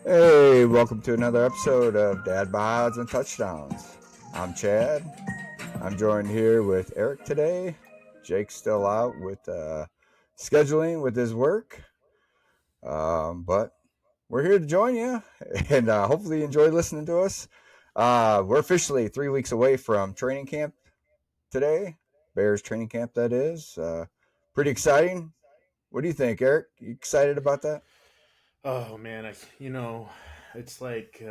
Hey, welcome to another episode of Dad Bods and Touchdowns. I'm Chad. I'm joined here with Eric today. Jake's still out with scheduling with his work, but we're here to join you, and hopefully you enjoy listening to us. We're officially 3 weeks away from training camp today, Bears training camp, that is. Pretty exciting. What do you think, Eric? You excited about that? Oh man, it's like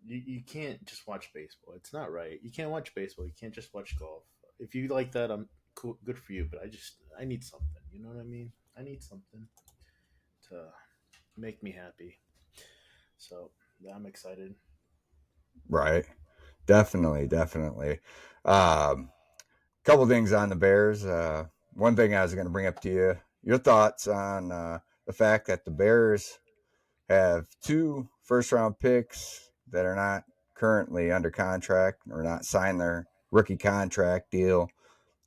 you can't just watch baseball. It's not right. You can't watch baseball. You can't just watch golf. If you like that, I'm cool, good for you. But I need something. You know what I mean? I need something to make me happy. So yeah, I'm excited. Right. Definitely, definitely. Um, Couple things on the Bears. One thing I was going to bring up to you, your thoughts on the fact that the Bears have two first round picks that are not currently under contract or not signed their rookie contract deal.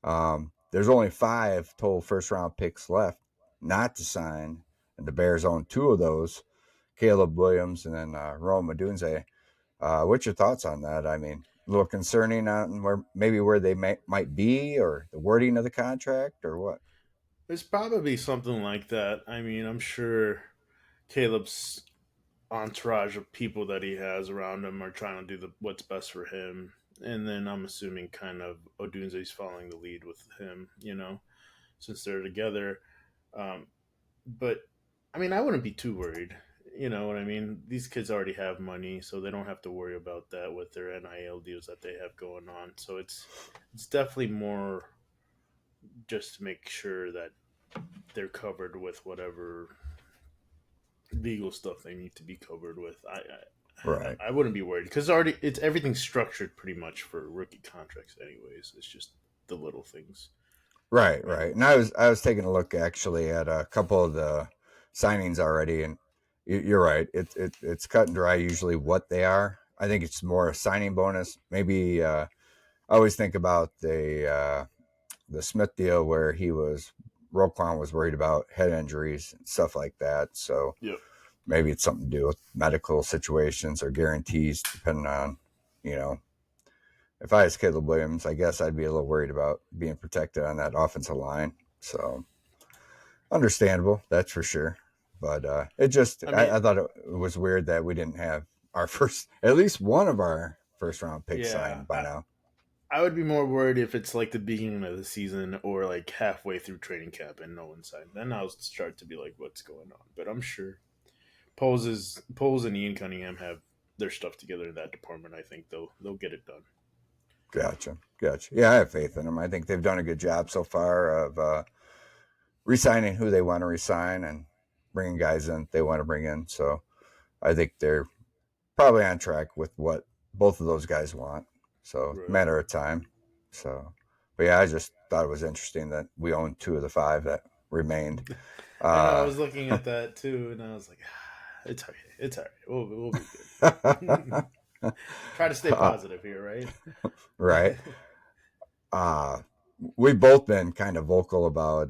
There's only five total first round picks left not to sign, and the Bears own two of those, Caleb Williams and then Rome Odunze. What's your thoughts on that? I mean, a little concerning on where they might be, or the wording of the contract, or what? It's probably something like that. I mean, I'm sure Caleb's entourage of people that he has around him are trying to do what's best for him. And then I'm assuming kind of Odunze's following the lead with him, since they're together. Um, but I mean, I wouldn't be too worried. You know what I mean? These kids already have money, so they don't have to worry about that with their NIL deals that they have going on. So it's definitely more just to make sure that they're covered with whatever legal stuff they need to be covered with. Right, I wouldn't be worried because already it's everything's structured pretty much for rookie contracts, anyways. It's just the little things, right, right? right. And I was taking a look actually at a couple of the signings already, and you're right. It's cut and dry usually what they are. I think it's more a signing bonus. Maybe I always think about the Smith deal where Roquan was worried about head injuries and stuff like that. So Yep. maybe it's something to do with medical situations or guarantees, depending on, you know, if I was Caleb Williams, I guess I'd be a little worried about being protected on that offensive line. So understandable, that's for sure. But I mean, I thought it was weird that we didn't have our first, at least one of our first round picks yeah, signed by now. I would be more worried if it's like the beginning of the season or like halfway through training camp and no one signed. Then I'll start to be like, what's going on? But I'm sure Poles and Ian Cunningham have their stuff together in that department. I think they'll get it done. Gotcha. Gotcha. Yeah, I have faith in them. I think they've done a good job so far of resigning who they want to resign and bringing guys in they want to bring in. So I think they're probably on track with what both of those guys want. So Right. matter of time. So, but yeah, I just thought it was interesting that we own two of the five that remained. I know. I Uh, was looking at that too, and I was like, it's okay. It's all right. We'll be good. Try to stay uh, positive here, right? right. Uh, we've both been kind of vocal about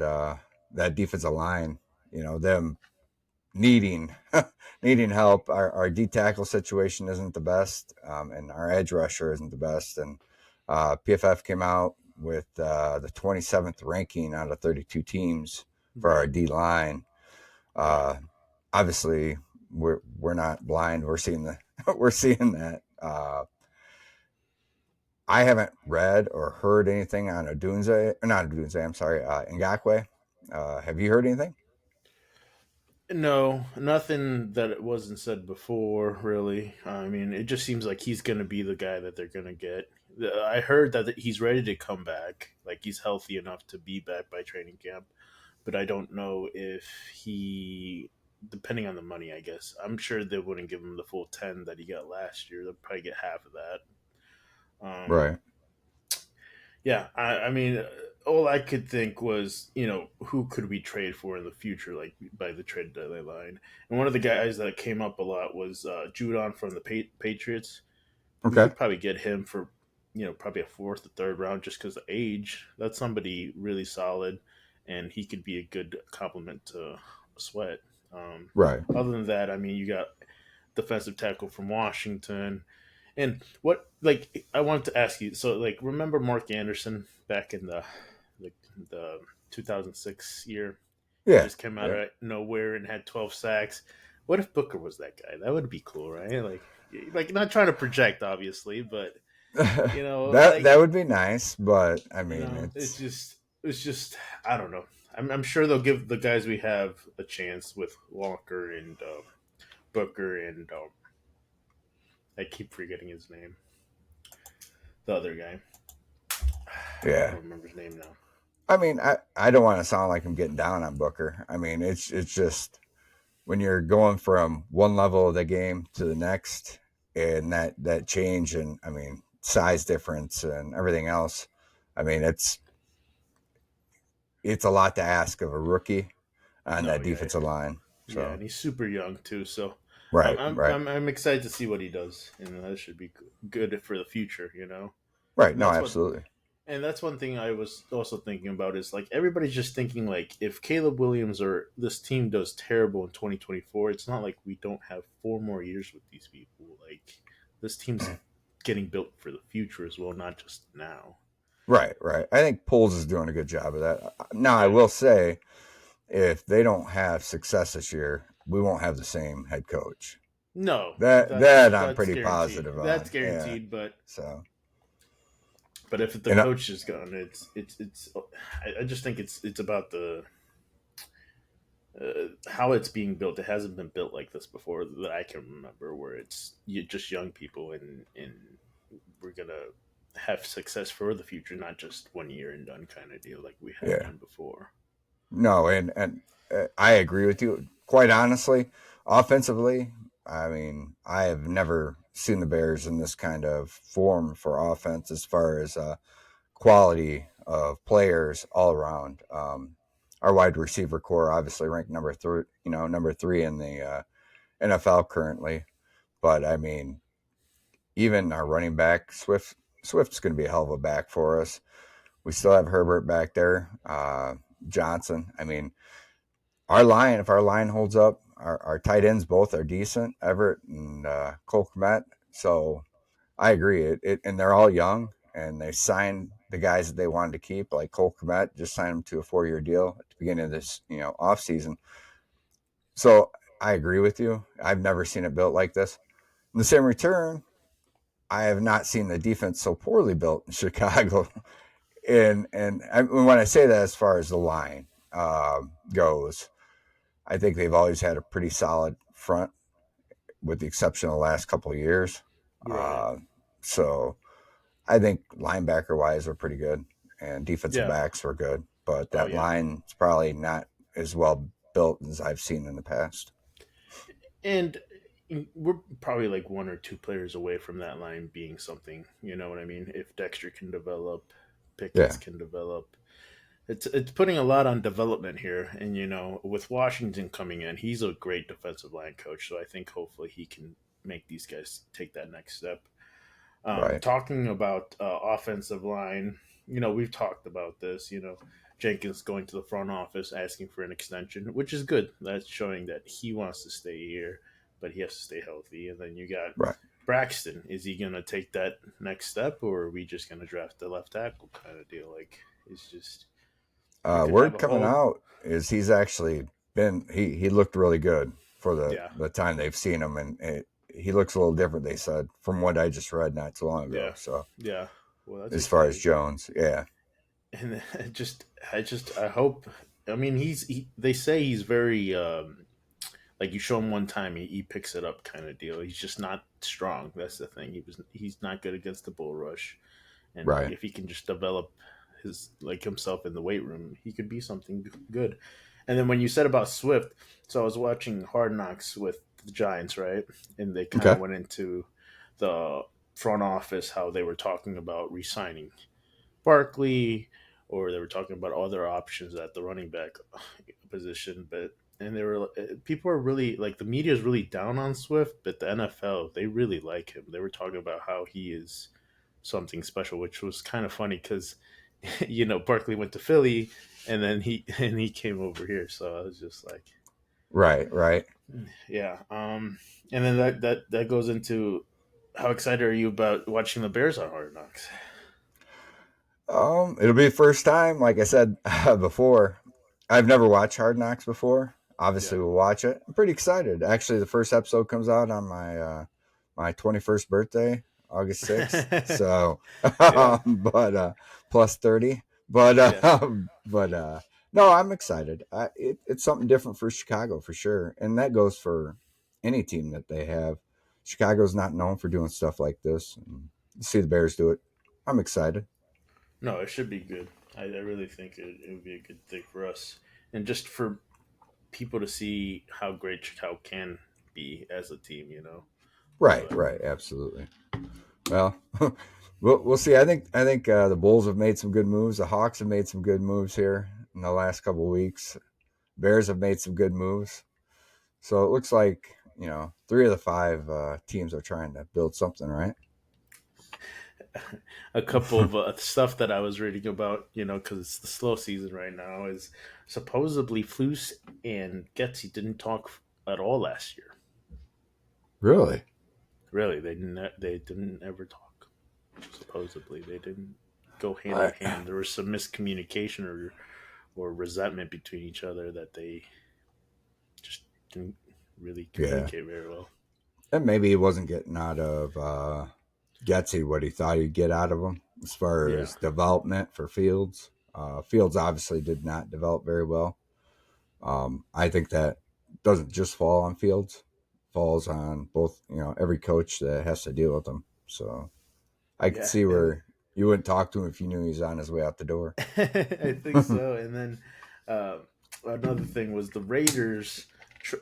that defensive line. Them needing needing help. Our D tackle situation isn't the best, and our edge rusher isn't the best. And PFF came out with the 27th ranking out of 32 teams for our Right. D line. Right. Uh, Obviously, we're not blind. We're seeing we're seeing that. I haven't read or heard anything on Odunze, not Odunze. I'm sorry, Ngakwe. Have you heard anything? No, nothing that it wasn't said before. Really, I mean, it just seems like he's going to be the guy that they're going to get. I heard that he's ready to come back, like he's healthy enough to be back by training camp. But I don't know if he, depending on the money, I guess. I'm sure they wouldn't give him the full 10 that he got last year. They'll probably get half of that. Um, Right. yeah, I mean, all I could think was, who could we trade for in the future, like by the trade deadline? And one of the guys that came up a lot was Judon from the Patriots. We Okay. could probably get him for, probably a fourth or third round just because of age. That's somebody really solid, and he could be a good complement to Sweat. Right. Other than that, I mean, you got defensive tackle from Washington. And what, like, I wanted to ask you, so, like, remember Mark Anderson back in the, the 2006 year? He Yeah. just came out Yeah. of nowhere and had 12 sacks. What if Booker was that guy? That would be cool, right? Like not trying to project, obviously, but That would be nice, but I mean, it's it's just I don't know. I'm sure they'll give the guys we have a chance with Walker and Booker and I keep forgetting his name. The other guy, I yeah. don't remember his name now. I mean, I don't want to sound like I'm getting down on Booker. I mean, it's just when you're going from one level of the game to the next, and that change, and I mean, size difference and everything else. I mean, it's a lot to ask of a rookie on No, that yeah, defensive line. yeah, So and he's super young too. So right, right, I'm excited to see what he does, and that should be good for the future. right. And No, that's what absolutely. And that's one thing I was also thinking about is like everybody's just thinking like if Caleb Williams or this team does terrible in 2024, it's not like we don't have 4 more years with these people. Like this team's getting built for the future as well, not just now. Right, right. I think Poles is doing a good job of that. Now, I Yeah. will say, if they don't have success this year, we won't have the same head coach. No, That I'm that's pretty guaranteed. positive That's on. Yeah. guaranteed. But So, but if the and coach is gone, it's. I just think it's about the how it's being built. It hasn't been built like this before that I can remember, where it's just young people and we're gonna have success for the future, not just 1 year and done kind of deal like we had yeah, done before. no, and I agree with you. Quite honestly, offensively, I mean, I have never seen the Bears in this kind of form for offense as far as quality of players all around. Our wide receiver core obviously ranked number three in the NFL currently. But I mean, even our running back Swift's going to be a hell of a back for us. We still have Herbert back there, Johnson. I mean, if our line holds up, our tight ends both are decent, Everett and Cole Kmet. So I agree. And they're all young, and they signed the guys that they wanted to keep, like Cole Kmet, just signed him to a 4-year deal at the beginning of this, off season. So I agree with you. I've never seen it built like this. In the same return, I have not seen the defense so poorly built in Chicago. When I say that, as far as the line goes, I think they've always had a pretty solid front, with the exception of the last couple of years. Right. Uh, so I think linebacker wise are pretty good, and defensive Yeah. backs were good, but Oh that yeah. line is probably not as well built as I've seen in the past. And we're probably like 1 or 2 players away from that line being something. You know what I mean? If Dexter can develop, Pickens Yeah, can develop, it's putting a lot on development here, and with Washington coming in, he's a great defensive line coach. So I think hopefully he can make these guys take that next step. right. Talking about offensive line, we've talked about this. Jenkins going to the front office asking for an extension, which is good. That's showing that he wants to stay here, but he has to stay healthy. And then you got Right. Braxton. Is he going to take that next step, or are we just going to draft the left tackle kind of deal? Like, it's just we could have Word a coming whole out is he's actually been he looked really good for yeah, the time they've seen him, and he looks a little different. They said from what I just read not too long ago. yeah, So yeah. Well, that's as far as exciting. Jones, yeah, And I hope. I mean, they say he's very like you show him one time, he picks it up kind of deal. He's just not strong. That's the thing. He's not good against the bull rush, and like right, if he can just develop his like himself in the weight room, he could be something good. And then when you said about Swift, so I was watching Hard Knocks with the Giants, right? And they kind of okay, went into the front office how they were talking about re-signing Barkley, or they were talking about other options at the running back position. But and they were people are really like the media is really down on Swift, but the NFL they really like him. They were talking about how he is something special, which was kind of funny because Barkley went to Philly and then he came over here. So I was just like, Right, right. Yeah. And then that goes into how excited are you about watching the Bears on Hard Knocks? It'll be the first time, like I said before. I've never watched Hard Knocks before. Yeah. Obviously, we'll watch it. I'm pretty excited. Actually, the first episode comes out on my 21st birthday, August 6th. So, Yeah. but plus 30. But Yeah. no, I'm excited. It's something different for Chicago for sure, and that goes for any team that they have. Chicago's not known for doing stuff like this. And see the Bears do it. I'm excited. No, it should be good. I really think it would be a good thing for us, and just for people to see how great Chicago can be as a team. Right, But right, absolutely. Well, we'll see. I think the Bulls have made some good moves. The Hawks have made some good moves here in the last couple of weeks. Bears have made some good moves. So it looks like three of the five teams are trying to build something, right? a couple of stuff that I was reading about, because it's the slow season right now, is supposedly Flus and Getsy didn't talk at all last year. Really? Really, they didn't ever talk. Supposedly, they didn't go hand in I, hand. There was some miscommunication or resentment between each other that they just didn't really yeah, communicate very well. and maybe he wasn't getting out of Getsy what he thought he'd get out of him as far Yeah, as development for Fields. Fields obviously did not develop very well. I think that doesn't just fall on Fields, falls on both, every coach that has to deal with them. So I could yeah, see and where you wouldn't talk to him if you knew he was on his way out the door. I think so. And then uh, another thing was the Raiders.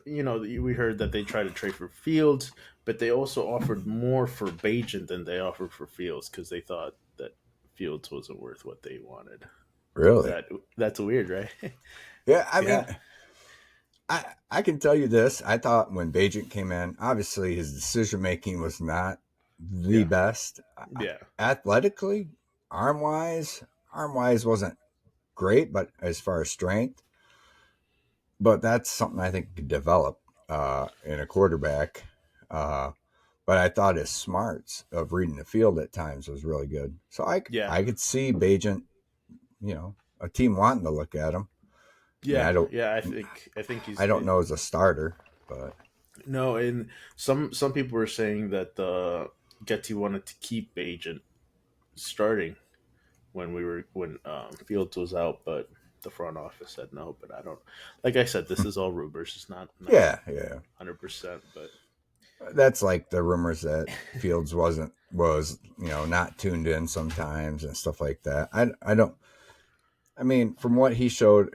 We heard that they tried to trade for Fields, but they also offered more for Bajent than they offered for Fields because they thought that Fields wasn't worth what they wanted. Really? That's weird, right? Yeah, I mean, Yeah, I can tell you this. I thought when Bajent came in, obviously his decision making was not the yeah, best. yeah, Athletically, arm wise wasn't great, but as far as strength, but that's something I think could develop in a quarterback. Uh, but I thought his smarts of reading the field at times was really good. So yeah, I could see Bajent, a team wanting to look at him. I mean, yeah, yeah. I think I he's don't know as a starter, but no. And some people were saying that Getty wanted to keep Bajent starting when Fields was out, but the front office said no. But I don't. Like I said, this is all rumors. It's not yeah, yeah, 100%. But that's like the rumors that Fields was not tuned in sometimes and stuff like that. I don't. I mean, from what he showed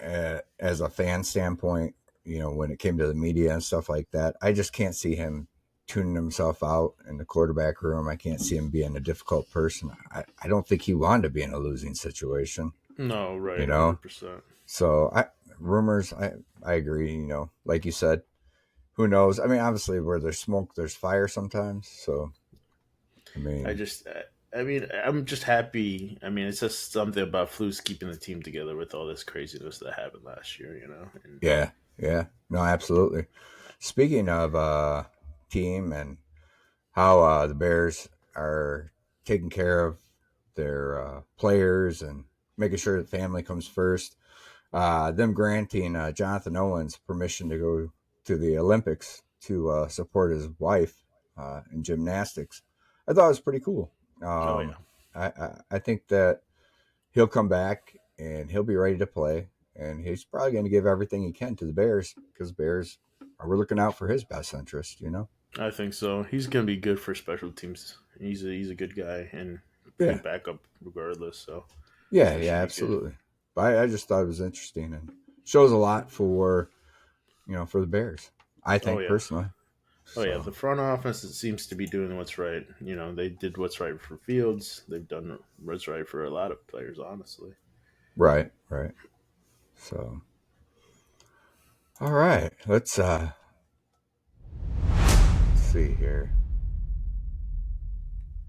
as a fan standpoint, when it came to the media and stuff like that, I just can't see him tuning himself out in the quarterback room. I can't see him being a difficult person. I don't think he wanted to be in a losing situation, no, you right, know? 100%. So rumors, I agree, like you said, who knows? I mean, obviously where there's smoke, there's fire sometimes. So, I I mean, just. I mean, I'm just happy. I mean, it's just something about Flus keeping the team together with all this craziness that happened last year, And yeah, yeah, no, absolutely. Speaking of team and how the Bears are taking care of their players and making sure that family comes first. Them granting Jonathan Owens permission to go to the Olympics to support his wife in gymnastics. I thought it was pretty cool. oh yeah, I think that he'll come back and he'll be ready to play, and he's probably going to give everything he can to the Bears because Bears are looking out for his best interest. I think so. He's gonna be good for special teams. He's a good guy and Yeah, good backup regardless. So yeah, it yeah, should be good. absolutely. But I just thought it was interesting and shows a lot for for the Bears. I Oh think yeah. personally. Oh yeah, So the front office it seems to be doing what's right. They did what's right for Fields. They've done what's right for a lot of players, honestly. right, right. So all right, let's see here.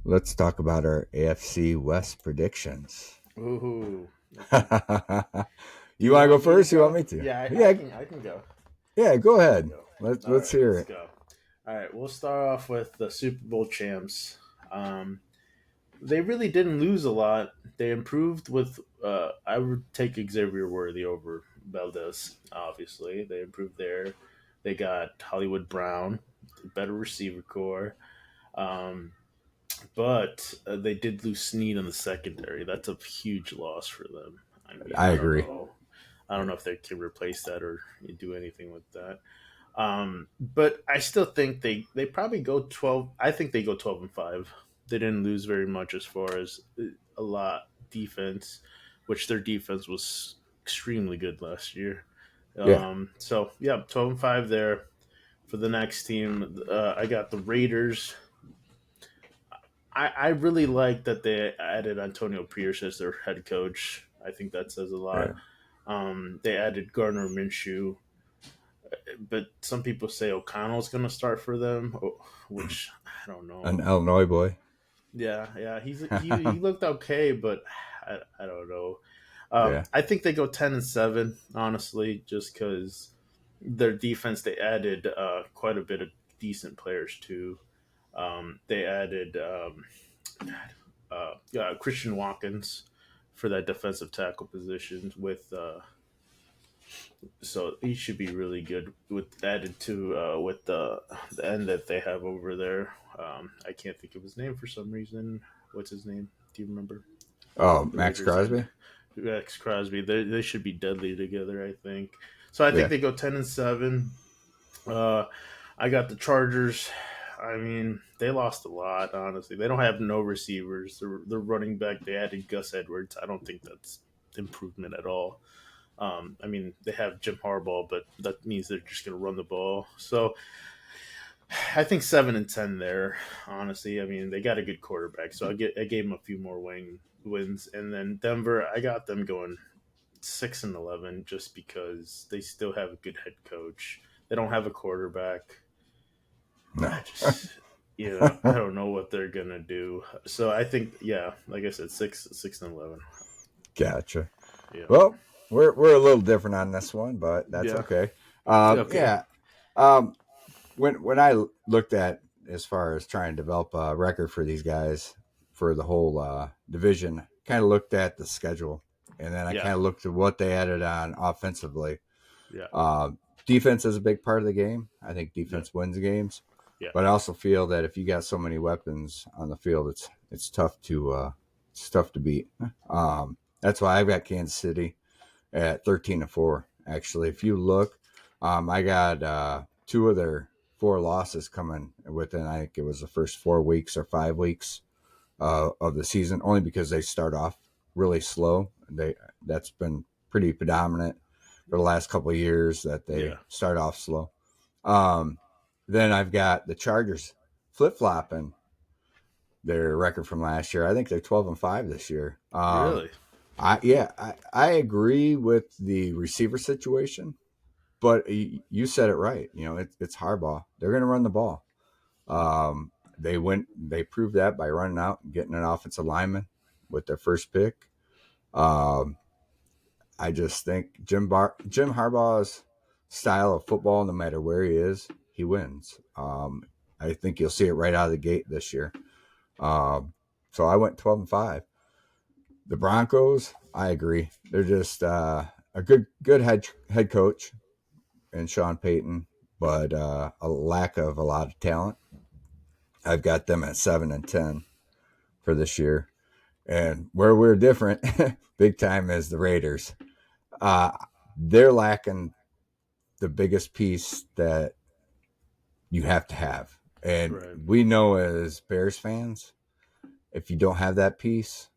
Let's talk about our AFC West predictions. Ooh, You do you want to go want me to first? You want go? me to? Yeah, I Yeah, can. I can go. Yeah, go There we ahead. go. All Let's right, hear let's it. go. All right, we'll start off with the Super Bowl champs. Um, they really didn't lose a lot. They improved with. I would take Xavier Worthy over Valdez. Obviously, they improved there. They got Hollywood Brown, better receiver core. Um, but they did lose Snead in the secondary. That's a huge loss for them. I mean, I I don't agree. know. I don't know if they can replace that or do anything with that. But I still think they probably go 12. I think they go 12-5. They didn't lose very much as far as a lot defense, which their defense was extremely good last year. Yeah, So yeah, 12-5 there for the next team. I got the Raiders. I really like that they added Antonio Pierce as their head coach. I think that says a lot. yeah. They added Gardner Minshew, but some people say O'Connell's going to start for them, which I don't An know. Illinois boy. Yeah, he looked okay, but I don't know. Yeah, I think they go 10-7, honestly, just because their defense they added quite a bit of decent players too. They added Christian Watkins for that defensive tackle position so he should be really good with added to with the end that they have over there. I can't think of his name for some reason. What's his name? Do you remember? oh, The Max Raiders end. Crosby. Rex Crosby. They should be deadly together. I think. So I think Yeah, they go 10-7. Uh, I got the Chargers. I mean, they lost a lot. Honestly, they don't have no receivers. They're running back. They added Gus Edwards. I don't think that's improvement at all. I mean, they have Jim Harbaugh, but that means they're just going to run the ball. So I think 7-10 there. Honestly, I mean, they got a good quarterback, so I gave them a few more wins, and then Denver, I got them going 6-11 just because they still have a good head coach. They don't have a quarterback. I no. just I don't know what they're gonna do. So I think yeah, like I said, 6-11. Gotcha. Yeah, Well, we're a little different on this one, but that's yeah, okay. okay, Yeah. Um, when I looked at as far as trying to develop a record for these guys for the whole division, kind of looked at the schedule, and then I yeah, kind of looked at what they added on offensively. yeah, Uh, Defense is a big part of the game. I think yeah, defense wins games, yeah, but I also feel that if you got so many weapons on the field, it's tough to beat. That's why I've got Kansas City at 13-4. Actually, if you look, I got two of their four losses coming within. I think it was the first 4 weeks or 5 weeks of the season, only because they start off really slow. That's been pretty predominant for the last couple of years that they yeah. start off slow. Um, then I've got the Chargers flip flopping their record from last year. I think they're 12-5 this year. Really? I agree with the receiver situation, but you said it right. You know, it's Harbaugh. They're going to run the ball. They proved that by running out and getting an offensive lineman with their first pick. Um, I just think Jim Harbaugh's style of football, no matter where he is, he wins. I think you'll see it right out of the gate this year. Um, so I went 12-5. The Broncos, I agree. They're just a good head coach in Sean Payton, but a lack of a lot of talent. I've got them at 7-10 for this year. And where we're different, big time, is the Raiders. Uh, they're lacking the biggest piece that you have to have. And Right, we know as Bears fans, if you don't have that piece,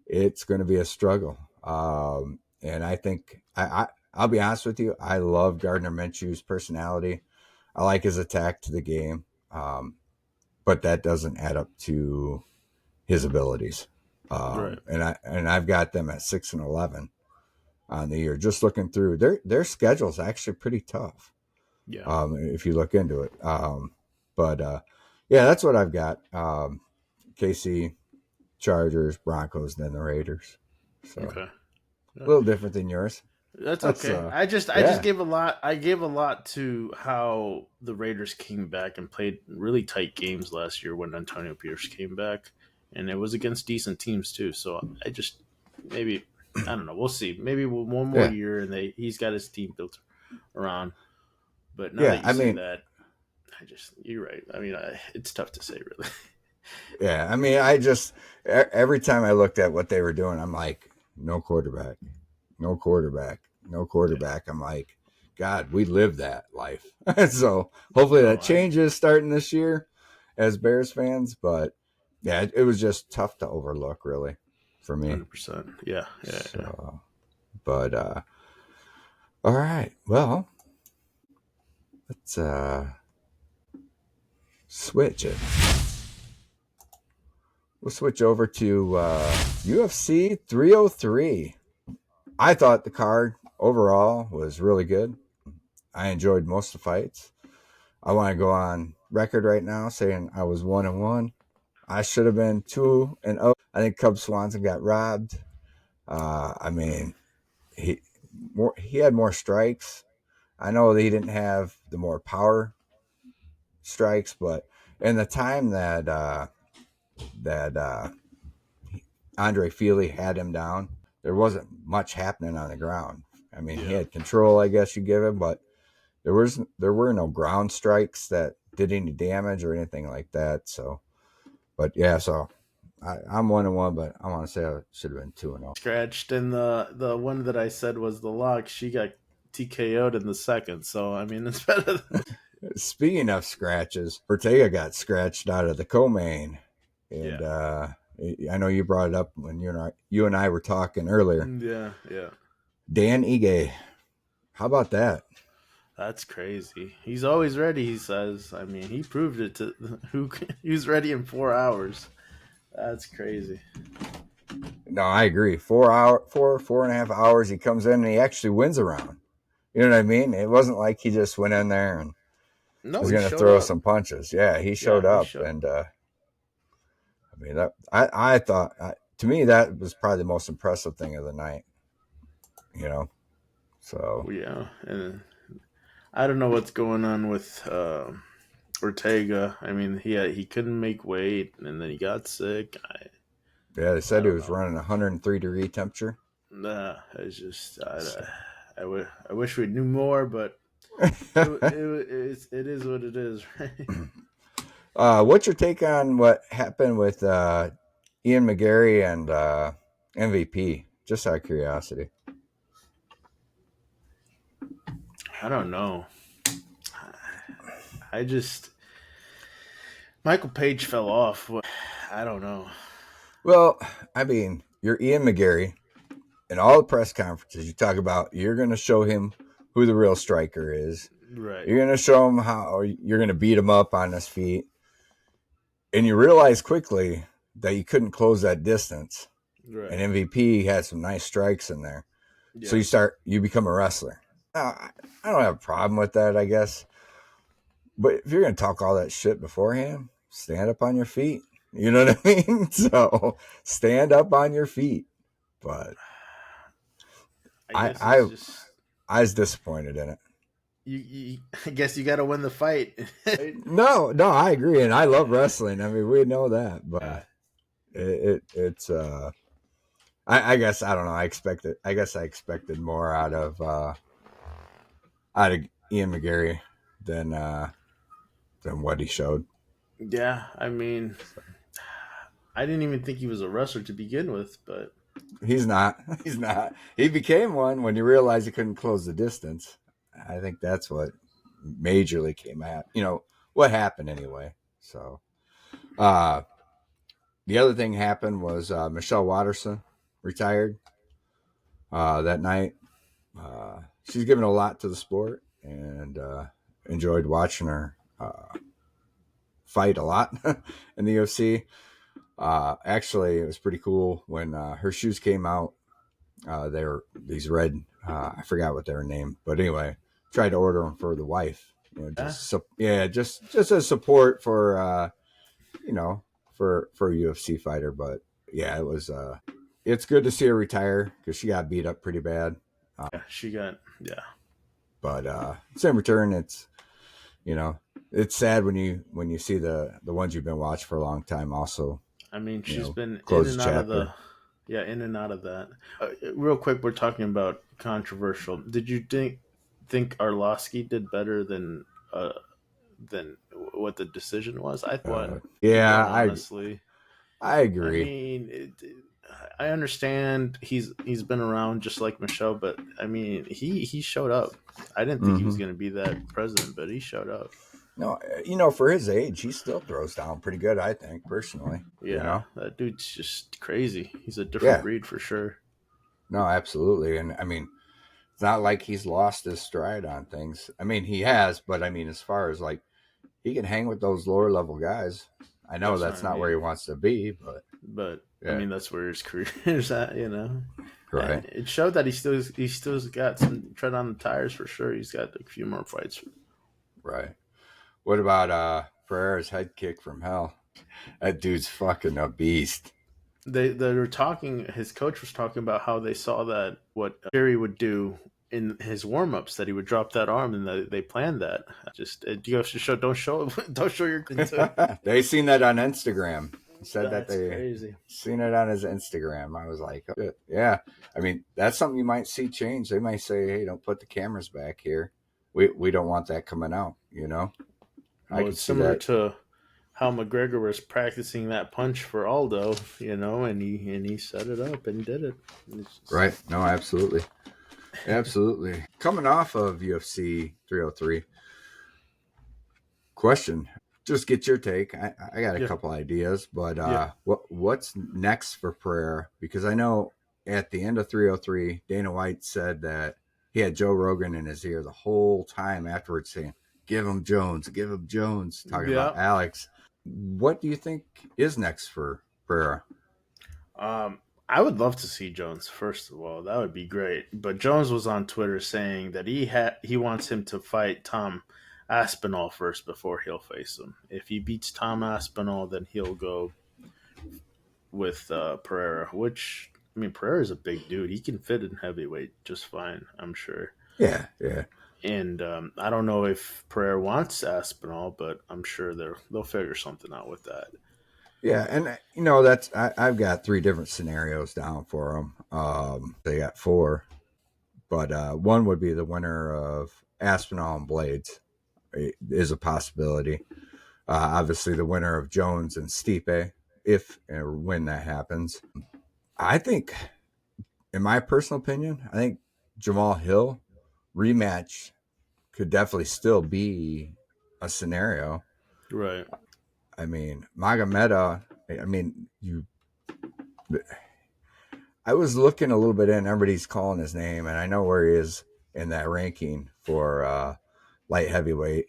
it's going to be a struggle. And I think I'll be honest with you. I love Gardner Minshew's personality. I like his attack to the game, but that doesn't add up to his abilities. right. And I've got them at 6-11 on the year. Just looking through their schedule is actually pretty tough. Yeah. If you look into it. But yeah, that's what I've got. KC, Chargers, Broncos, and then the Raiders. So Okay. a Yeah. little different than yours. That's That's okay. I just yeah, gave a lot. I gave a lot to how the Raiders came back and played really tight games last year when Antonio Pierce came back, and it was against decent teams too. So I just maybe I don't know. We'll see. Maybe one more yeah, year and he's got his team built around. But now yeah. that you I say mean, that, you're right. I mean, it's tough to say really. yeah. I mean, every time I looked at what they were doing, I'm like, no quarterback, no quarterback, no Yeah. quarterback. I'm like, God, we live that life. So hopefully No, that I changes starting this year as Bears fans. But yeah, it was just tough to overlook, really, for me. 100%. Yeah, yeah, yeah. So, but all right. Well, let's switch it. We'll switch over to UFC 303. I thought the card overall was really good. I enjoyed most of the fights. I want to go on record right now saying I was 1-1. I should have been 2-0. I think Cub Swanson got robbed. I mean, he had more strikes. I know that he didn't have the more power strikes, but in the time that Andre Feely had him down, there wasn't much happening on the ground. I mean, he Yeah. had control, I guess you give him, but there were no ground strikes that did any damage or anything like that. So, but yeah, so I'm 1-1, but I want to say I should have been 2-0. Scratched, and the one that I said was the lock. She got TKO'd in the second. So I mean, it's better. Speaking of scratches, Ortega got scratched out of the co-main, Yeah. and I know you brought it up when you and I were talking earlier. Yeah, yeah. Dan Ige, how about that? That's crazy. He's always ready, he says. I mean, he proved it to who he was ready in 4 hours. That's crazy. No, I agree. 4.5 hours. He comes in and he actually wins a round. You know what I mean? It wasn't like he just went in there and No, was he going to showed throw up. some punches. Yeah, he showed Yeah, he up, showed. and I mean that. I thought to me that was probably the most impressive thing of the night. You know, so Yeah, and I don't know what's going on with Ortega. I mean, he couldn't make weight, and then he got sick. yeah, they I said he don't was know. running 103-degree temperature. Nah, it's just So. I wish we knew more, but it is what it is, right? What's your take on what happened with Ian McGarry and MVP? Just out of curiosity. I don't know. I just Michael Page fell off. I don't know. Well, I mean, you're Ian McGarry. In all the press conferences, you talk about you're going to show him who the real striker is. Right, You're going to show him how you're going to beat him up on his feet. And you realize quickly that you couldn't close that distance. And right. MVP had some nice strikes in there. So Yeah. you become a wrestler. Now, I don't have a problem with that, I guess. But if you're going to talk all that shit beforehand, stand up on your feet. You know what I mean? So stand up on your feet. But I I, guess it's I, just I was disappointed in it. you I guess you got to win the fight. No, I agree, and I love wrestling. I mean, we know that, Yeah. but it's I guess I don't know. I guess I expected more out of Ian McGarry than than what he showed. Yeah, I mean, I didn't even think he was a wrestler to begin with, but He's not. He's not. He became one when you realized he couldn't close the distance. I think that's what majorly came at. What happened anyway. So uh, the other thing happened was Michelle Watterson retired that night. She's given a lot to the sport and enjoyed watching her fight a lot in the UFC. Actually, it was pretty cool when her shoes came out. They were these red. I forgot what they were named, but anyway, tried to order them for the wife. yeah, Just as support for you know for a UFC fighter. But yeah, it's good to see her retire because she got beat up pretty bad. Yeah, she got yeah. But same return, it's you know, it's sad when you see the ones you've been watching for a long time. Also, I mean, you she's know, been in close the and out of the chapter. yeah, in and out of that. Real quick, we're talking about controversial. Did you think Arlovsky did better than what the decision was? I thought he Yeah, did honestly. I I agree. mean, I understand he's been around just like Michelle, but I mean, he showed up. I didn't think he was Hmm. going to be that president, but he showed up. No, you know, for his age, he still throws down pretty good. I think personally, you Yeah, know. that dude's just crazy. He's a different Yeah, breed for sure. no, absolutely. And I mean, it's not like he's lost his stride on things. I mean, he has, but I mean, as far as like he can hang with those lower level guys. I know That's what that's I not where he mean. wants to be, but But I yeah, mean, that's where his career is at, you know. And right, it showed that he still got some tread on the tires for sure. He's got a few more fights. right. What about Pereira's head kick from hell? That dude's fucking a beast. They were talking. His coach was talking about how they saw that what Jerry would do in his warm ups that he would drop that arm, and they planned that. Just it goes to show don't show your into. They seen that on Instagram. He said that That's they crazy. seen it on his Instagram. I was like, oh, shit. Yeah. I mean, that's something you might see change. They might say, hey, don't put the cameras back here. We don't want that coming out. You know, I Well, could it's see similar that. to how McGregor was practicing that punch for Aldo, you know, and he set it up and did it. It's just, Right? No, absolutely, absolutely. Coming off of UFC 303, question. Just get your take. I got a yeah, couple ideas, but yeah, what's next for Pereira? Because I know at the end of 303, Dana White said that he had Joe Rogan in his ear the whole time afterwards saying, give him Jones, talking about yeah. Alex. What do you think is next for Pereira? Um, I would love to see Jones. First of all, that would be great. But Jones was on Twitter saying that he wants him to fight Tom Aspinall first before he'll face him. If he beats Tom Aspinall, then he'll go with Pereira. Which I mean, Pereira is a big dude. He can fit in heavyweight just fine. I'm sure. Yeah, yeah. And I don't know if Pereira wants Aspinall, but I'm sure they'll figure something out with that. Yeah, and you know that's I've got three different scenarios down for them. They got four, but one would be the winner of Aspinall and Blades is a possibility. Obviously, the winner of Jones and Stipe, if or when that happens. I think, in my personal opinion, I think Jamal Hill rematch could definitely still be a scenario. Right. I mean, Magomeda. I mean, you. I was looking a little bit in. Everybody's calling his name, and I know where he is in that ranking for light heavyweight.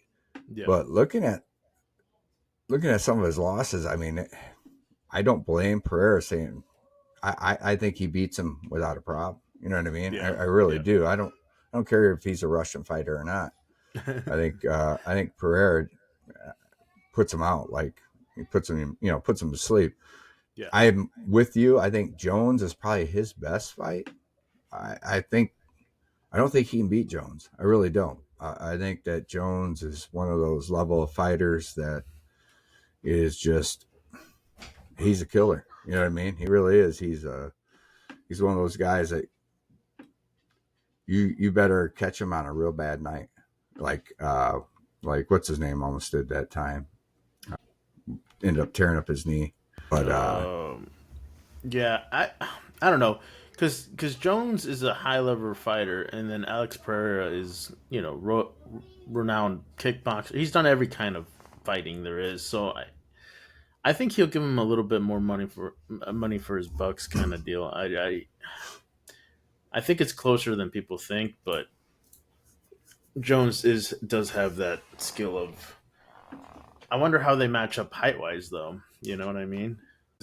Yeah. But looking at some of his losses, I mean, I don't blame Pereira saying I think he beats him without a problem. You know what I mean? Yeah. I really Yeah. do. I don't care if he's a Russian fighter or not. I think Pereira puts him out, like he puts him, you know, puts him to sleep. yeah. I'm with you. I think Jones is probably his best fight. I think I don't think he can beat Jones. I really don't. I think that Jones is one of those level of fighters that is just he's a killer. You know what I mean? He really is. He's one of those guys that you better catch him on a real bad night. Like like what's his name almost did that time. Ended up tearing up his knee. But Um, yeah, I don't know, because Jones is a high level fighter, and then Alex Pereira is renowned kickboxer. He's done every kind of fighting there is, so I think he'll give him a little bit more money for his bucks kind of deal. I think it's closer than people think, but Jones does have that skill of. I wonder how they match up height wise, though. You know what I mean?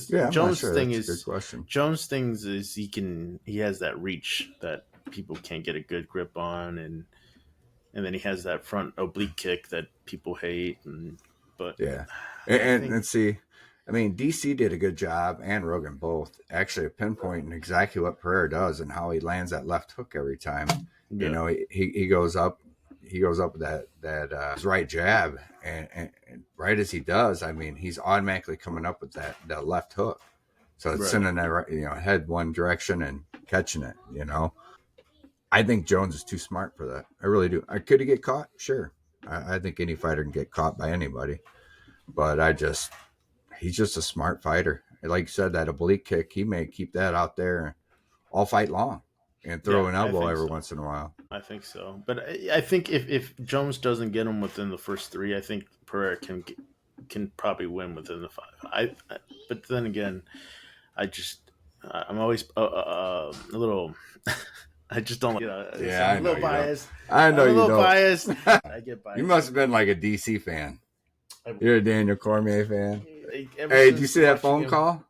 yeah, I'm not Jones sure. thing That's a good is question. Jones things is he has that reach that people can't get a good grip on, and then he has that front oblique kick that people hate, and but Yeah, I think and see, I mean, DC did a good job, and Rogan both, actually pinpointing exactly what Pereira does and how he lands that left hook every time. You Yeah, know, he goes up with that his right jab, and right as he does, I mean, he's automatically coming up with that left hook. So it's right. sending that right, head one direction and catching it. I think Jones is too smart for that. I really do. Could he get caught? Sure. I think any fighter can get caught by anybody, but he's just a smart fighter. Like you said, that oblique kick, he may keep that out there all fight long and Yeah, throw an I elbow think every so. once in a while. I think so. But I think if Jones doesn't get him within the first three, I think Pereira can probably win within the five. But then again, I'm always a little. I just don't like. Yeah, I'm I a know little you don't. biased. I know I'm a you little don't. biased. I get You biased must have sometimes. been like a DC fan. I, You're a Daniel Cormier fan. ever Hey, did you since see that watching phone him. call?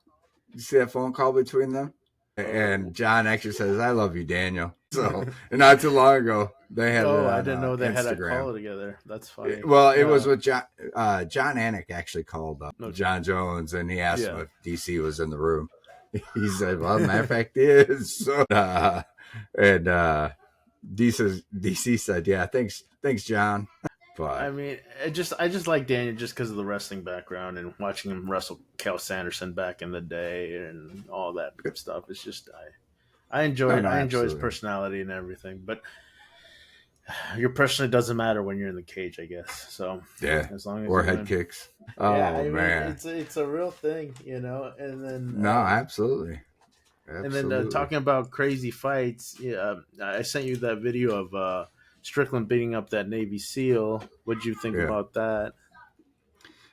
Did you see that phone call between them? Uh, And John actually says, "I love you, Daniel." So, and not too long ago, they had it oh, I on didn't know they had a Instagram. call together. That's funny. Well, it was No, with John. John Anik actually called no. John Jones, and he asked him Yeah. if DC was in the room. He said, "Well, matter of fact, he is." So, and DC said, "Yeah, thanks, John." I But mean, I just like Daniel just because of the wrestling background and watching him wrestle Cal Sanderson back in the day and all that stuff. It's just no, no, I enjoy his absolutely, personality and everything. But your personality doesn't matter when you're in the cage, I guess. So yeah. as long as Or you head win, kicks. yeah. Oh I mean, man, it's a real thing, you know. no, absolutely, And then absolutely. talking about crazy fights, yeah, I sent you that video of Strickland beating up that Navy SEAL. What'd you think Yeah, about that?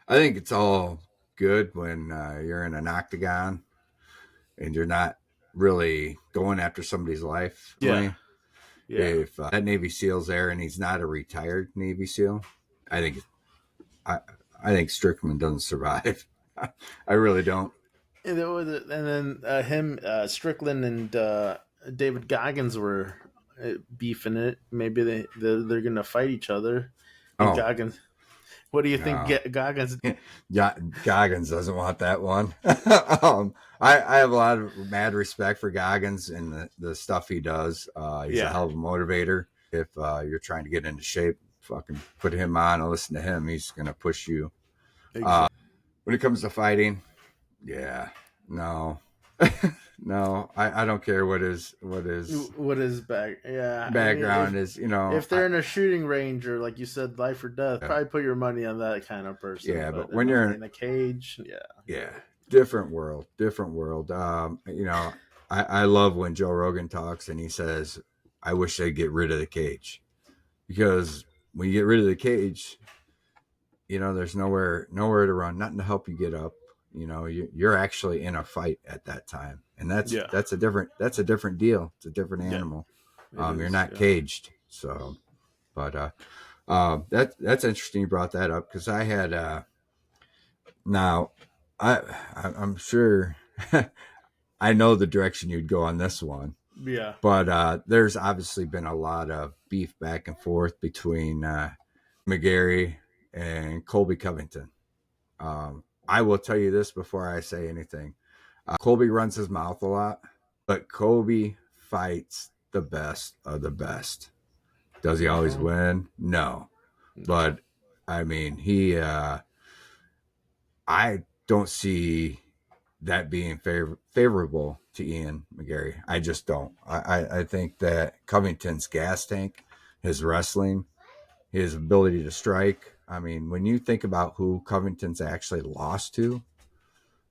I think it's all good when you're in an octagon and you're not really going after somebody's life. Yeah, yeah. If that Navy SEAL's there and he's not a retired Navy SEAL, I think I, I think Strickland doesn't survive. I really don't. And then him, Strickland, and David Goggins were beefing it. Maybe they're gonna fight each other. And Oh Goggins, what do you think? no, Goggins? yeah, Goggins doesn't want that one. I have a lot of mad respect for Goggins and the stuff he does. He's a Yeah, hell of a motivator. If you're trying to get into shape, fucking put him on and listen to him. He's gonna push you. exactly. When it comes to fighting, yeah, no, no, I don't care what his What is back? Yeah, I mean, background is. if they're in a shooting range or like you said, life or death, Yeah, probably put your money on that kind of person. yeah, But but when you're in, in a cage, yeah, yeah, different world, different world. I love when Joe Rogan talks and he says, "I wish they'd get rid of the cage," because when you get rid of the cage, there's nowhere to run, nothing to help you get up. You're actually in a fight at that time, and that's yeah, that's a different that's a different deal. It's a different yeah, animal. it You're is. not Yeah, caged. So, but that's interesting you brought that up because I had now I I'm sure I know the direction you'd go on this one, yeah. but there's obviously been a lot of beef back and forth between McGarry and Colby Covington. I will tell you this before I say anything. Colby runs his mouth a lot, but Colby fights the best of the best. Does he always Uh-huh. win? No. No. But I mean, I don't see that being favorable to Ian McGarry. I just don't. I think that Covington's gas tank, his wrestling, his ability to strike. I mean, when you think about who Covington's actually lost to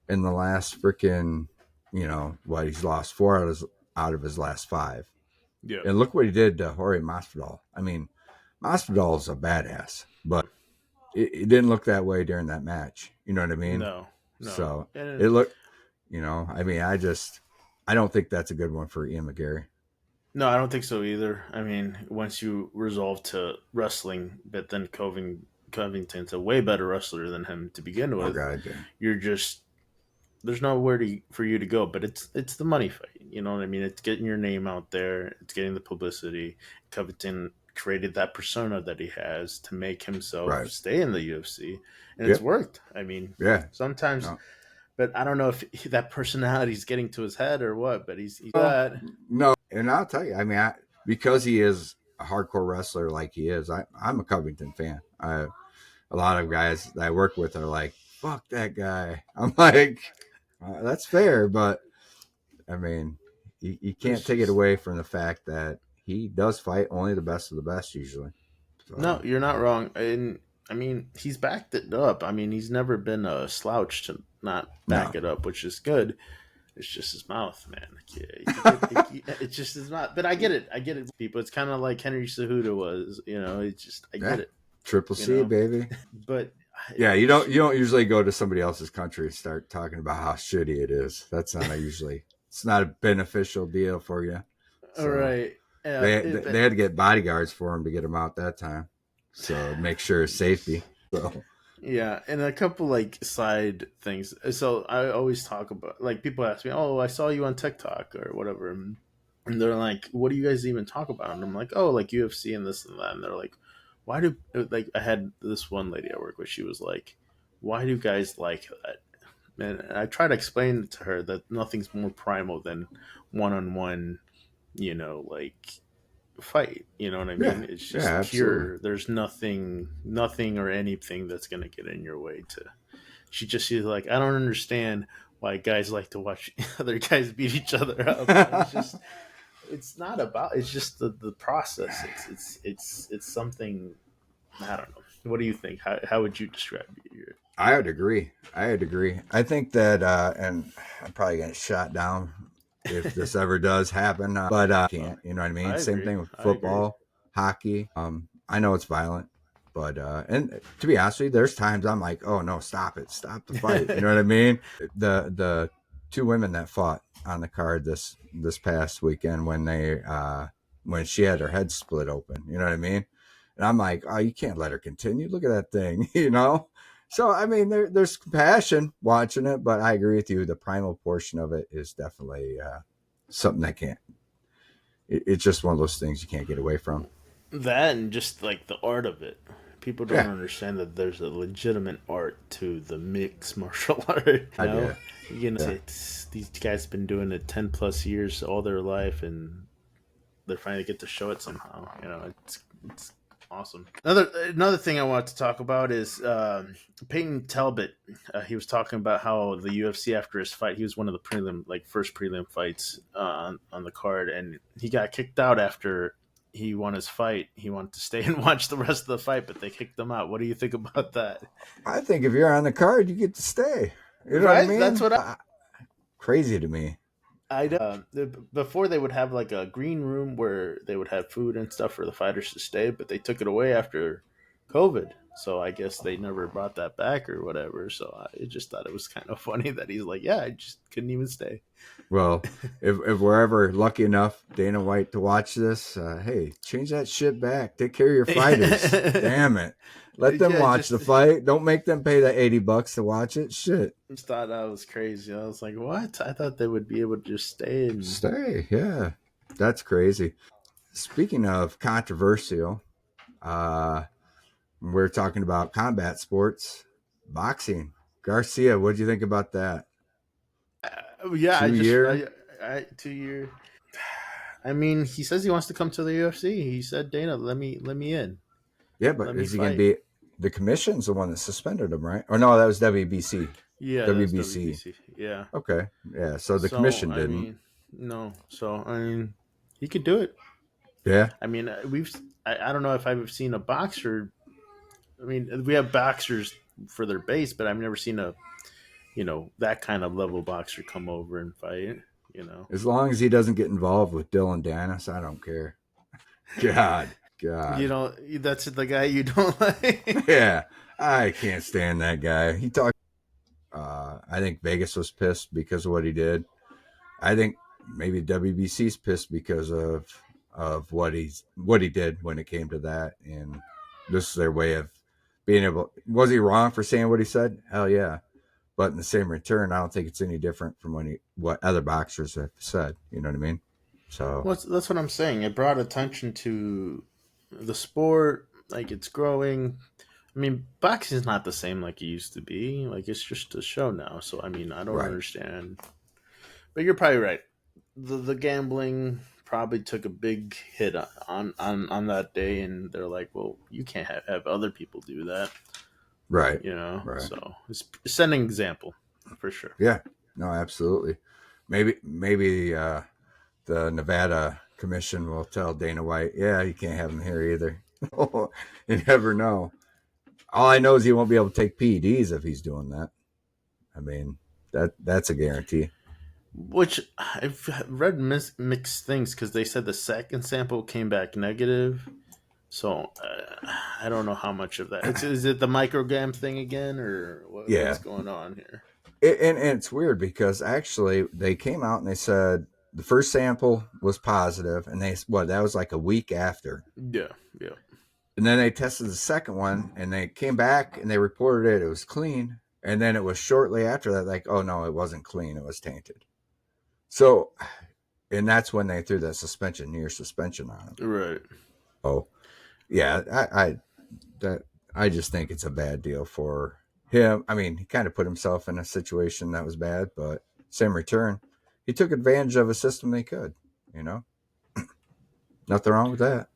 in the last freaking, he's lost four out of his last five. Yeah. And look what he did to Jorge Masvidal. I mean, Masvidal's a badass, but it didn't look that way during that match. You know what I mean? No. No. So And it looked, I mean, I don't think that's a good one for Ian McGarry. no, I don't think so either. I mean, once you resolve to wrestling, but then Covington's a way better wrestler than him to begin Oh with. God, yeah. You're just there's nowhere for you to go. But it's the money fight. You know what I mean? It's getting your name out there. It's getting the publicity. Covington created that persona that he has to make himself Right. stay in the UFC, and it's Yep. worked. I mean, Yeah. sometimes, No. but I don't know if that personality is getting to his head or what. But he's Well, that. no, and I'll tell you, I mean, because he is a hardcore wrestler like he is, I'm a Covington fan. A lot of guys that I work with are like, "Fuck that guy." I'm like, "That's fair," but I mean, you can't It's take it just away from the fact that he does fight only the best of the best usually. no, So you're not wrong. And I mean, he's backed it up. I mean, he's never been a slouch to not back no, it up, which is good. It's just his mouth, man. Like, yeah, it's just his mouth. But I get it. I get it. People, it's kind of like Henry Cejudo was. It's just I get yeah, it. Triple You C know. baby. But Yeah, you it's don't usually go to somebody else's country and start talking about how shitty it is. That's not a usually it's not a beneficial deal for you. all So right. they had to get bodyguards for him to get him out that time. So make sure his safety. So Yeah, and a couple like side things. So I always talk about like people ask me, "Oh, I saw you on TikTok or whatever," and they're like, "What do you guys even talk about?" And I'm like, "Oh, like UFC and this and that." And they're like, "Why do like?" I had this one lady I work with. She was like, "Why do guys like that?" And I try to explain to her that nothing's more primal than one on one. Like fight. You know what I yeah, mean? It's yeah, just absolutely. pure. There's nothing or anything that's gonna get in your way to. She's like, I don't understand why guys like to watch other guys beat each other up. And it's just, it's not about. It's just the process. It's something. I don't know. What do you think? How would you describe your? I would agree. I'd agree. I think that, and I'm probably getting shot down if this ever does happen, but Oh, can't. You know what I mean? I Same agree. thing with I agree. football, hockey. I know it's violent, but and to be honest with you, there's times I'm like, oh no, stop it, stop the fight. You know what I mean? The two women that fought on the card this past weekend when she had her head split open. You know what I mean? And I'm like, oh, you can't let her continue. Look at that thing, you know. So I mean, there's compassion watching it, but I agree with you. The primal portion of it is definitely something that can't. It's just one of those things you can't get away from. That and just like the art of it. People don't Yeah, understand that there's a legitimate art to the mixed martial art. I do. Yeah, It's these guys have been doing it 10 plus years all their life, and they finally get to show it somehow. It's awesome. Another thing I want to talk about is Peyton Talbot. He was talking about how the UFC after his fight, he was one of the first prelim fights on the card, and he got kicked out after he won his fight. He wanted to stay and watch the rest of the fight, but they kicked him out. What do you think about that? I think if you're on the card, you get to stay. You know what I Right? That's mean? what Crazy to me. I before they would have like a green room where they would have food and stuff for the fighters to stay, but they took it away after COVID. So I guess they never brought that back or whatever. So I just thought it was kind of funny that he's like, yeah, I just couldn't even stay. Well, if we're ever lucky enough, Dana White, to watch this, hey, change that shit back. Take care of your fighters. Damn it. Let them Yeah, watch the fight. Don't make them pay that $80 to watch it. Shit. just thought that was crazy. I was like, what? I thought they would be able to just stay and Stay. Yeah. That's crazy. Speaking of controversial, uh, we're talking about combat sports, boxing. Garcia, what do you think about that? yeah, 2 year? 2 year. I mean, he says he wants to come to the UFC. He said, Dana, let me in, Yeah, but let me is he going to fight. be the commission's the one that suspended him, right? Or no, that was WBC. Yeah, that's WBC. WBC. Yeah. Okay. Yeah. So the So commission I didn't. mean, no. So I mean, he could do it. Yeah. I mean, I don't know if I've seen a boxer. I mean, we have boxers for their base, but I've never seen a that kind of level boxer come over and fight. You know, As long as he doesn't get involved with Dylan Dennis, I don't care. God. God. that's the guy you don't like. Yeah. I can't stand that guy. He talked. I think Vegas was pissed because of what he did. I think maybe WBC's pissed because of what he did when it came to that, and this is their way of being able. Was he wrong for saying what he said? Hell yeah, but in the same return, I don't think it's any different from what other boxers have said. You know what I mean? So That's what I'm saying. It brought attention to the sport, like it's growing. I mean, boxing's not the same like it used to be. Like it's just a show now. So I mean, I don't Right. understand. But you're probably right. The gambling probably took a big hit on that day, and they're like, well, you can't have other people do that, Right. you know. Right. So it's setting an example for sure. Yeah. No, absolutely. Maybe the Nevada Commission will tell Dana White, yeah, you can't have him here either. You never know. All I know is he won't be able to take PEDs if he's doing that. I mean, that's a guarantee. Which I've read mixed things because they said the second sample came back negative. So I don't know how much of that. Is it the microgram thing again, or what's Yeah. going on here? And it's weird because actually they came out and they said the first sample was positive, and that was like a week after. Yeah, yeah. And then they tested the second one, and they came back and they reported it was clean. And then it was shortly after that, like, oh no, it wasn't clean, it was tainted. So, and that's when they threw that year suspension on him. Right. Oh, yeah, I just think it's a bad deal for him. I mean, he kind of put himself in a situation that was bad, but same return, he took advantage of a system they could. You know, nothing wrong with that.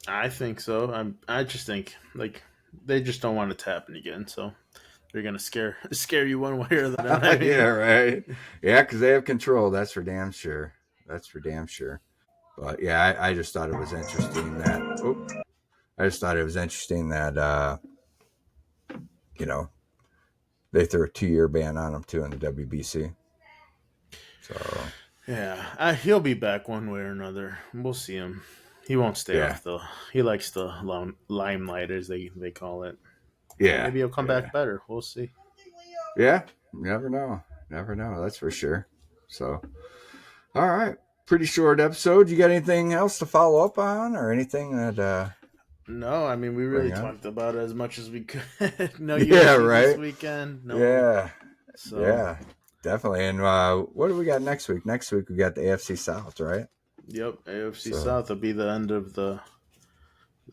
I think so. I just think like they just don't want it to happen again. So they're gonna scare you one way or the other. I Yeah, mean, right. Yeah, because they have control. That's for damn sure. That's for damn sure. But yeah, I just thought it was interesting that. Oh, I just thought it was interesting that you know they threw a 2-year ban on him too in the WBC. So yeah, he'll be back one way or another. We'll see him. He won't stay yeah, off the. He likes the limelight, as they call it. yeah, Maybe he'll come yeah, back better. We'll see. yeah. Never know. Never know. That's for sure. So all right, pretty short episode. You got anything else to follow up on, or anything that No, I mean we really bring up? talked about it as much as we could. No Yeah, UFC this right. weekend. No, Yeah, so yeah, definitely. And what do we got next week? Next week we got the AFC South, right? yep, AFC So South will be the end of the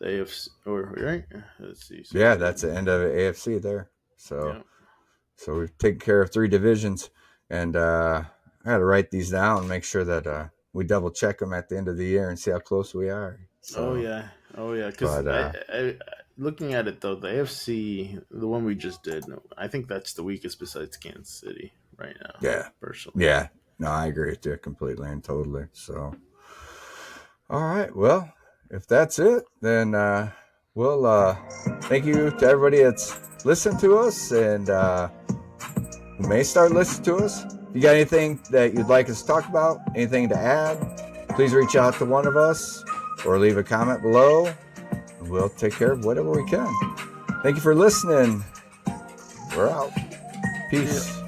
AFC. Or right? Let's see. So yeah, that's the end of AFC there. So yeah. we've taken care of 3 divisions, and I got to write these down, make sure that we double check them at the end of the year and see how close we are. Oh So, yeah. Oh yeah. Because but looking at it though, the AFC, the one we just did, no, I think that's the weakest besides Kansas City right now. yeah, Personally. yeah, no, I agree with you completely and totally. So, all right, well, if that's it, then we'll thank you to everybody that's listened to us and who may start listening to us. If you got anything that you'd like us to talk about, anything to add, please reach out to one of us or leave a comment below. We'll take care of whatever we can. Thank you for listening. We're out. See ya. Peace.